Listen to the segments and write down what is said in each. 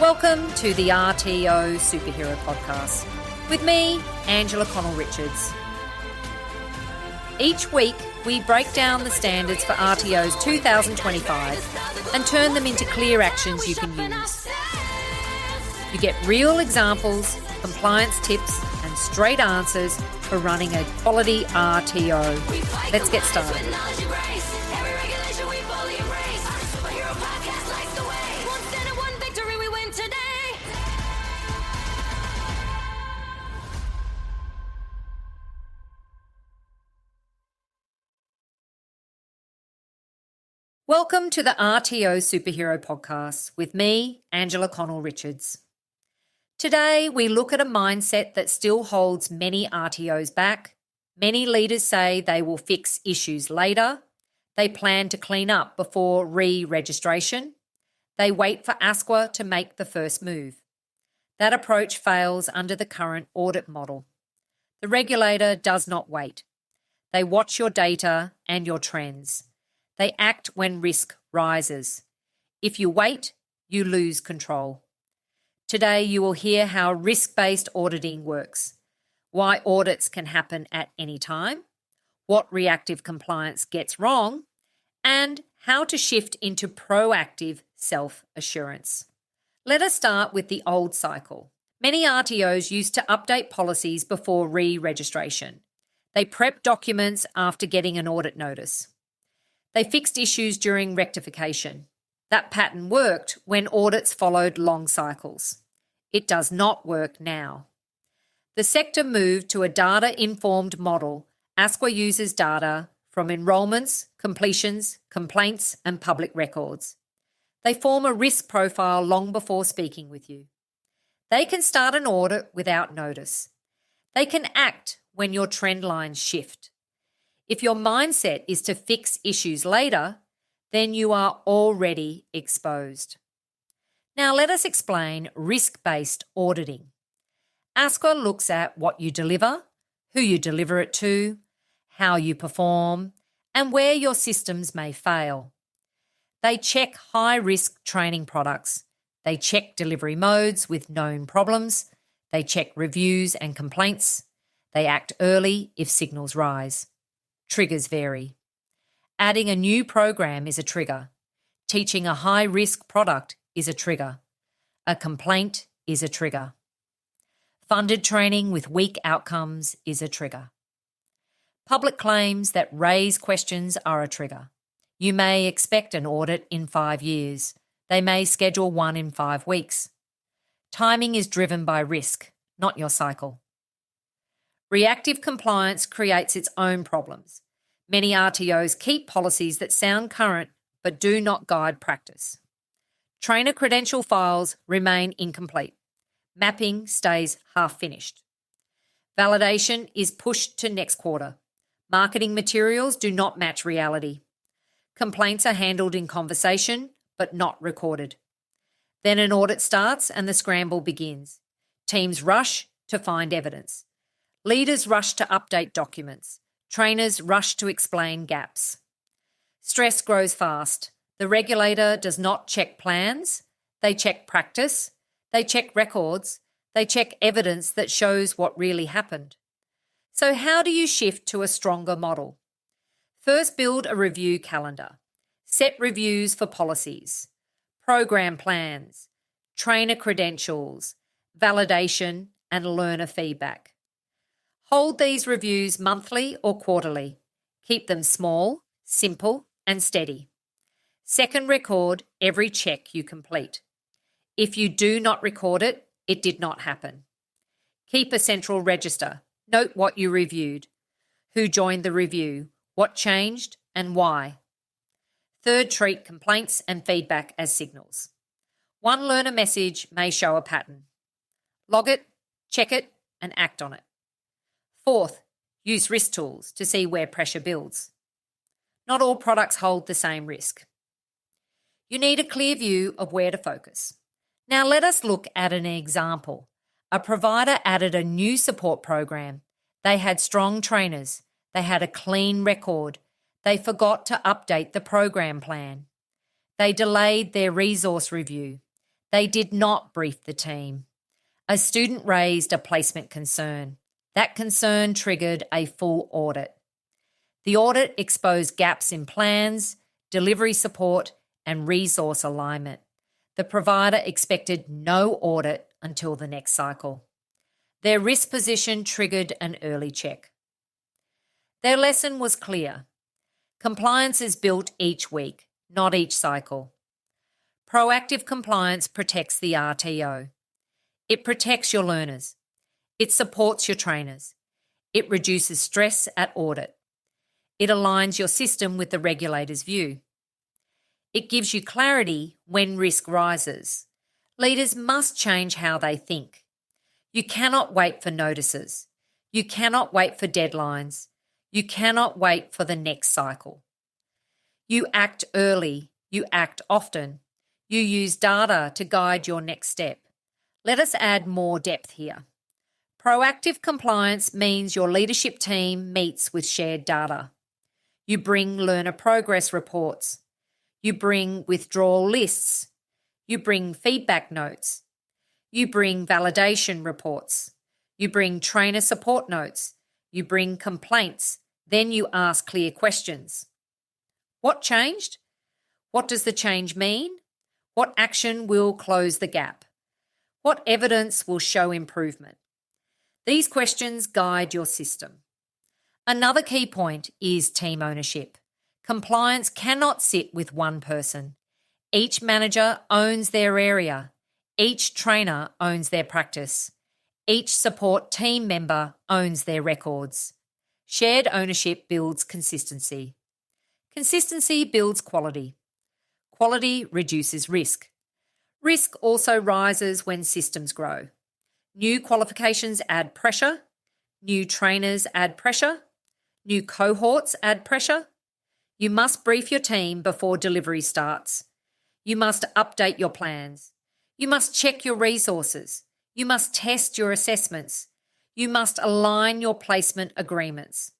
Welcome to the RTO Superhero Podcast with me, Angela Connell-Richards. Each week, we break down the standards for RTOs 2025 and turn them into clear actions you can use. You get real examples, compliance tips, and straight answers for running a quality RTO. Let's get started. Welcome to the RTO Superhero Podcast with me, Angela Connell-Richards. Today, we look at a mindset that still holds many RTOs back. Many leaders say they will fix issues later. They plan to clean up before re-registration. They wait for ASQA to make the first move. That approach fails under the current audit model. The regulator does not wait. They watch your data and your trends. They act when risk rises. If you wait, you lose control. Today, you will hear how risk-based auditing works, why audits can happen at any time, what reactive compliance gets wrong, and how to shift into proactive self-assurance. Let us start with the old cycle. Many RTOs used to update policies before re-registration. They prepped documents after getting an audit notice. They fixed issues during rectification. That pattern worked when audits followed long cycles. It does not work now. The sector moved to a data-informed model. ASQA uses data from enrolments, completions, complaints, and public records. They form a risk profile long before speaking with you. They can start an audit without notice. They can act when your trend lines shift. If your mindset is to fix issues later, then you are already exposed. Now let us explain risk-based auditing. ASQA looks at what you deliver, who you deliver it to, how you perform, and where your systems may fail. They check high-risk training products. They check delivery modes with known problems. They check reviews and complaints. They act early if signals rise. Triggers vary. Adding a new program is a trigger. Teaching a high-risk product is a trigger. A complaint is a trigger. Funded training with weak outcomes is a trigger. Public claims that raise questions are a trigger. You may expect an audit in 5 years. They may schedule one in 5 weeks. Timing is driven by risk, not your cycle. Reactive compliance creates its own problems. Many RTOs keep policies that sound current but do not guide practice. Trainer credential files remain incomplete. Mapping stays half-finished. Validation is pushed to next quarter. Marketing materials do not match reality. Complaints are handled in conversation but not recorded. Then an audit starts and the scramble begins. Teams rush to find evidence. Leaders rush to update documents. Trainers rush to explain gaps. Stress grows fast. The regulator does not check plans. They check practice. They check records. They check evidence that shows what really happened. So how do you shift to a stronger model? First, build a review calendar. Set reviews for policies, program plans, trainer credentials, validation, and learner feedback. Hold these reviews monthly or quarterly. Keep them small, simple, and steady. Second, record every check you complete. If you do not record it, it did not happen. Keep a central register. Note what you reviewed, who joined the review, what changed, and why. Third, treat complaints and feedback as signals. One learner message may show a pattern. Log it, check it, and act on it. Fourth, use risk tools to see where pressure builds. Not all products hold the same risk. You need a clear view of where to focus. Now let us look at an example. A provider added a new support program. They had strong trainers. They had a clean record. They forgot to update the program plan. They delayed their resource review. They did not brief the team. A student raised a placement concern. That concern triggered a full audit. The audit exposed gaps in plans, delivery support, and resource alignment. The provider expected no audit until the next cycle. Their risk position triggered an early check. Their lesson was clear. Compliance is built each week, not each cycle. Proactive compliance protects the RTO. It protects your learners. It supports your trainers. It reduces stress at audit. It aligns your system with the regulator's view. It gives you clarity when risk rises. Leaders must change how they think. You cannot wait for notices. You cannot wait for deadlines. You cannot wait for the next cycle. You act early. You act often. You use data to guide your next step. Let us add more depth here. Proactive compliance means your leadership team meets with shared data. You bring learner progress reports. You bring withdrawal lists. You bring feedback notes. You bring validation reports. You bring trainer support notes. You bring complaints. Then you ask clear questions. What changed? What does the change mean? What action will close the gap? What evidence will show improvement? These questions guide your system. Another key point is team ownership. Compliance cannot sit with one person. Each manager owns their area. Each trainer owns their practice. Each support team member owns their records. Shared ownership builds consistency. Consistency builds quality. Quality reduces risk. Risk also rises when systems grow. New qualifications add pressure. New trainers add pressure. New cohorts add pressure. You must brief your team before delivery starts. You must update your plans. You must check your resources. You must test your assessments. You must align your placement agreements.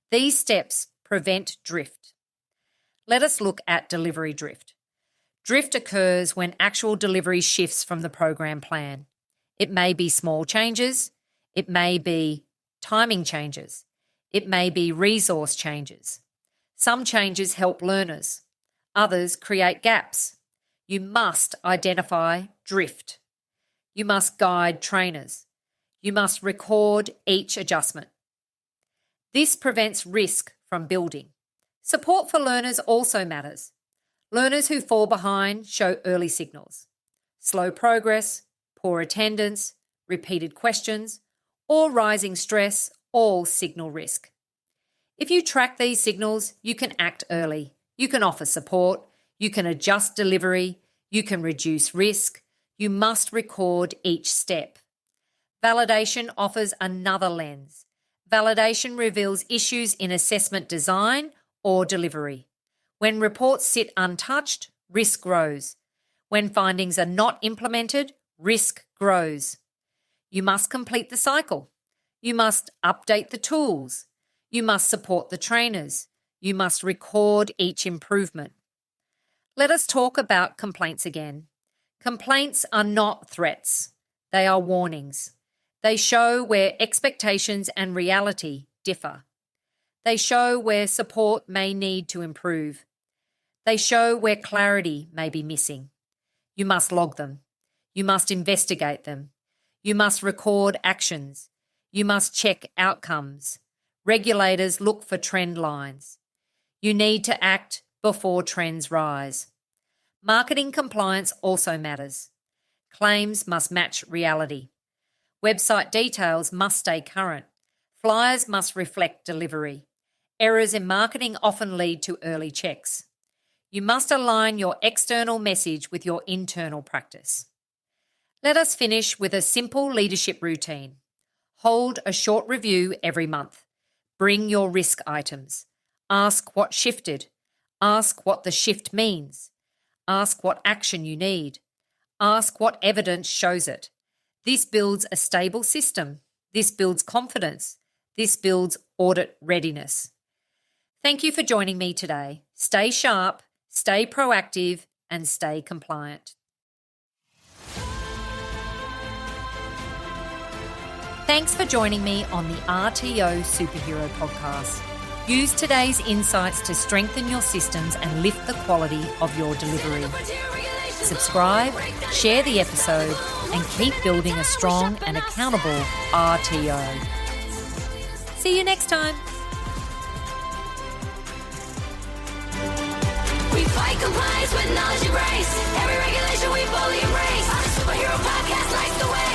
These steps prevent drift. Let us look at delivery drift. Drift occurs when actual delivery shifts from the program plan. It may be small changes. It may be timing changes. It may be resource changes. Some changes help learners. Others create gaps. You must identify drift. You must guide trainers. You must record each adjustment. This prevents risk from building. Support for learners also matters. Learners who fall behind show early signals. Slow progress, poor attendance, repeated questions, or rising stress all signal risk. If you track these signals, you can act early. You can offer support. You can adjust delivery. You can reduce risk. You must record each step. Validation offers another lens. Validation reveals issues in assessment design or delivery. When reports sit untouched, risk grows. When findings are not implemented, risk grows. You must complete the cycle. You must update the tools. You must support the trainers. You must record each improvement. Let us talk about complaints again. Complaints are not threats. They are warnings. They show where expectations and reality differ. They show where support may need to improve. They show where clarity may be missing. You must log them. You must investigate them. You must record actions. You must check outcomes. Regulators look for trend lines. You need to act before trends rise. Marketing compliance also matters. Claims must match reality. Website details must stay current. Flyers must reflect delivery. Errors in marketing often lead to early checks. You must align your external message with your internal practice. Let us finish with a simple leadership routine. Hold a short review every month. Bring your risk items. Ask what shifted. Ask what the shift means. Ask what action you need. Ask what evidence shows it. This builds a stable system. This builds confidence. This builds audit readiness. Thank you for joining me today. Stay sharp, stay proactive, and stay compliant. Thanks for joining me on the RTO Superhero Podcast. Use today's insights to strengthen your systems and lift the quality of your delivery. Subscribe, share the episode, and keep building a strong and accountable RTO. See you next time. We fight compliance with knowledge and grace. Every regulation we fully embrace. On a superhero podcast, like the way.